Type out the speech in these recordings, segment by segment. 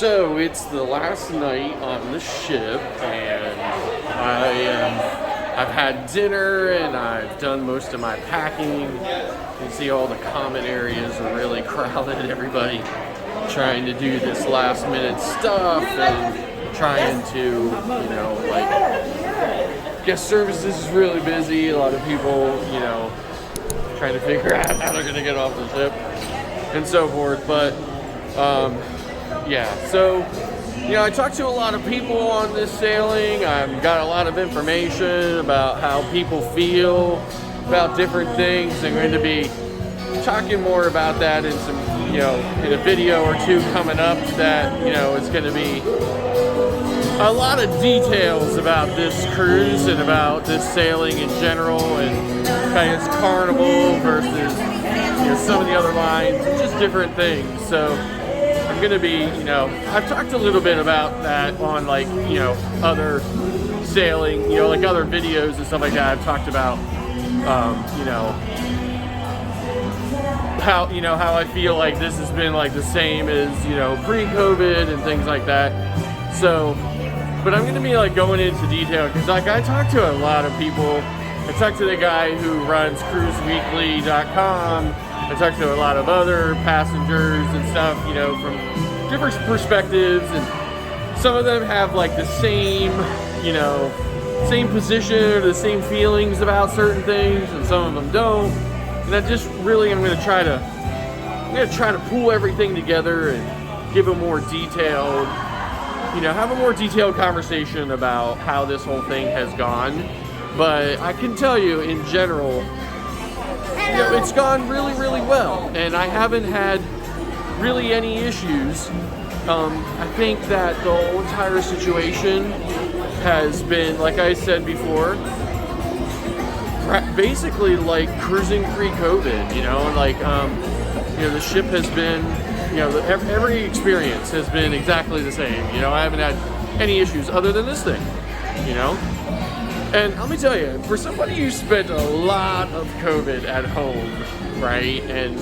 So it's the last night on the ship, and I've had dinner and I've done most of my packing. You can see all the common areas are really crowded. Everybody trying to do this last minute stuff and trying to, guest services is really busy. A lot of people, trying to figure out how they're going to get off the ship and so forth. But so I talked to a lot of people on this sailing. I've got a lot of information about how people feel about different things. I'm going to be talking more about that in some, in a video or two coming up that, is going to be a lot of details about this cruise and about this sailing in general and kind of Carnival versus, some of the other lines, just different things. So I'm going to be, I've talked a little bit about that on other sailing, like other videos and stuff like that. I've talked about, how I feel like this has been like the same as, pre-COVID and things like that. So, but I'm going to be going into detail because I talked to a lot of people. I talked to the guy who runs cruiseweekly.com. I talked to a lot of other passengers and stuff, from different perspectives, and some of them have the same, same position or the same feelings about certain things, and some of them don't. And I just really, I'm going to try to pull everything together and give a more detailed, have a more detailed conversation about how this whole thing has gone. But I can tell you, in general, it's gone really, really well, and I haven't had really any issues. I think that the whole entire situation has been, like I said before, basically like cruising pre-COVID, the ship has been, every experience has been exactly the same. I haven't had any issues other than this thing, And let me tell you, for somebody who spent a lot of COVID at home, right, and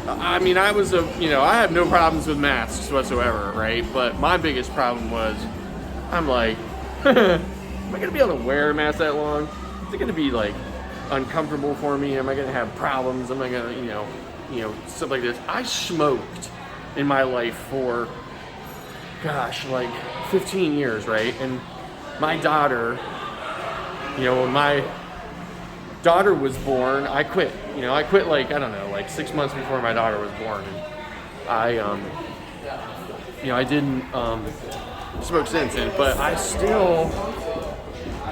I mean, I was I had no problems with masks whatsoever, right, but my biggest problem was, I'm like, am I going to be able to wear a mask that long? Is it going to be, uncomfortable for me? Am I going to have problems? Am I going to, stuff like this? I smoked in my life for, 15 years, right, and my daughter, when my daughter was born, I quit. I quit 6 months before my daughter was born, and I didn't smoke since then, but I still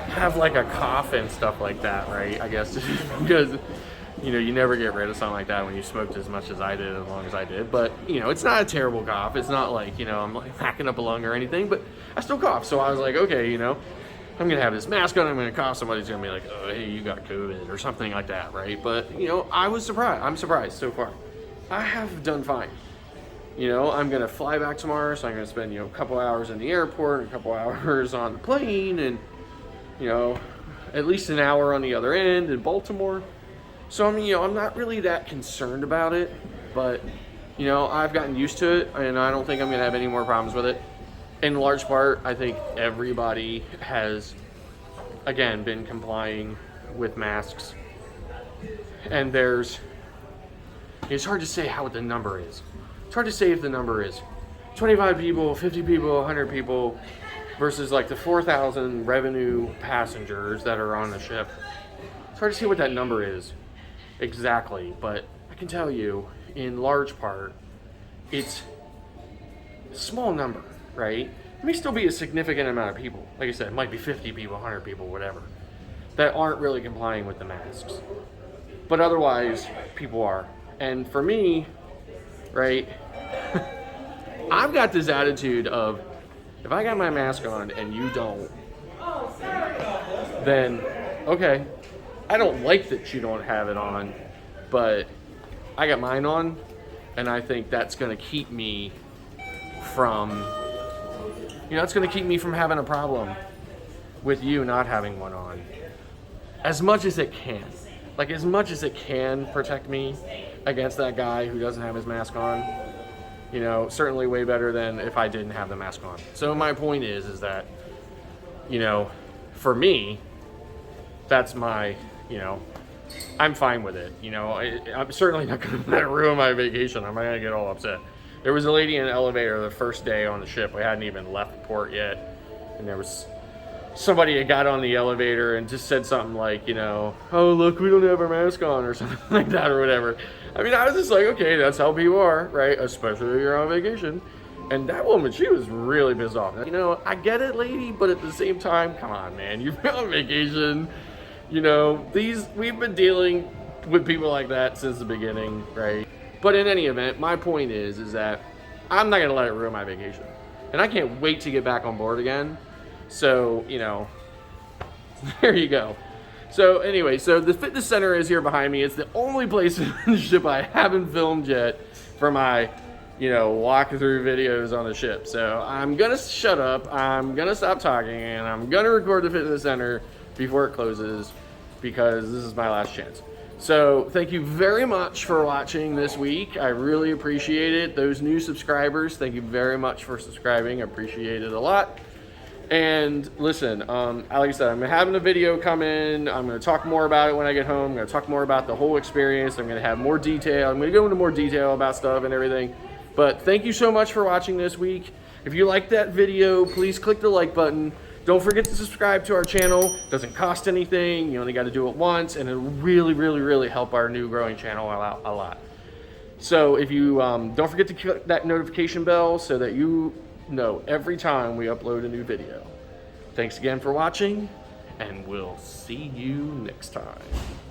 have a cough and stuff like that, right? I guess because you never get rid of something like that when you smoked as much as I did, as long as I did. But it's not a terrible cough. It's not I'm hacking up a lung or anything, but I still cough. So I was like, okay, I'm gonna have this mask on, I'm gonna cough, somebody's gonna be like, oh, hey, you got COVID or something like that, right? But I was surprised. I'm surprised so far. I have done fine. I'm gonna fly back tomorrow, so I'm gonna spend a couple hours in the airport and a couple hours on the plane, and at least an hour on the other end in Baltimore. So I'm not really that concerned about it, but I've gotten used to it, and I don't think I'm gonna have any more problems with it. In large part, I think everybody has, again, been complying with masks, and it's hard to say how the number is. It's hard to say if the number is 25 people, 50 people, 100 people, versus the 4,000 revenue passengers that are on the ship. It's hard to see what that number is exactly, but I can tell you, in large part, it's a small number, right? It may still be a significant amount of people. Like I said, it might be 50 people, 100 people, whatever, that aren't really complying with the masks. But otherwise, people are. And for me, right, I've got this attitude of, if I got my mask on and you don't, then, okay, I don't like that you don't have it on, but I got mine on, and I think that's going to keep me from, it's going to keep me from having a problem with you not having one on. As much as it can. As much as it can protect me against that guy who doesn't have his mask on. You know, certainly way better than if I didn't have the mask on. So my point is that, you know, for me, that's my, you know, I'm fine with it. You know, I'm certainly not going to let it ruin my vacation. I'm not going to get all upset. There was a lady in an elevator the first day on the ship. We hadn't even left port yet. And there was somebody that got on the elevator and just said something like, you know, oh, look, we don't have our mask on or something like that or whatever. I mean, I was just like, okay, that's how people are, right? Especially if you're on vacation. And that woman, she was really pissed off. You know, I get it, lady, but at the same time, come on, man, you're on vacation. You know, we've been dealing with people like that since the beginning, right? But in any event, my point is that I'm not gonna let it ruin my vacation. And I can't wait to get back on board again. So, you know, there you go. So anyway, so the fitness center is here behind me. It's the only place in the ship I haven't filmed yet for my, you know, walkthrough videos on the ship. So I'm gonna shut up, I'm gonna stop talking, and I'm gonna record the fitness center before it closes because this is my last chance. So thank you very much for watching this week. I really appreciate it. Those new subscribers, thank you very much for subscribing. I appreciate it a lot. And listen, like I said, I'm having a video coming. I'm going to talk more about it when I get home. I'm going to talk more about the whole experience. I'm going to have more detail. I'm going to go into more detail about stuff and everything. But thank you so much for watching this week. If you liked that video, please click the like button. Don't forget to subscribe to our channel. It doesn't cost anything. You only got to do it once, and it'll really, really, really help our new growing channel out a lot. So if you don't forget to click that notification bell so that you know every time we upload a new video. Thanks again for watching, and we'll see you next time.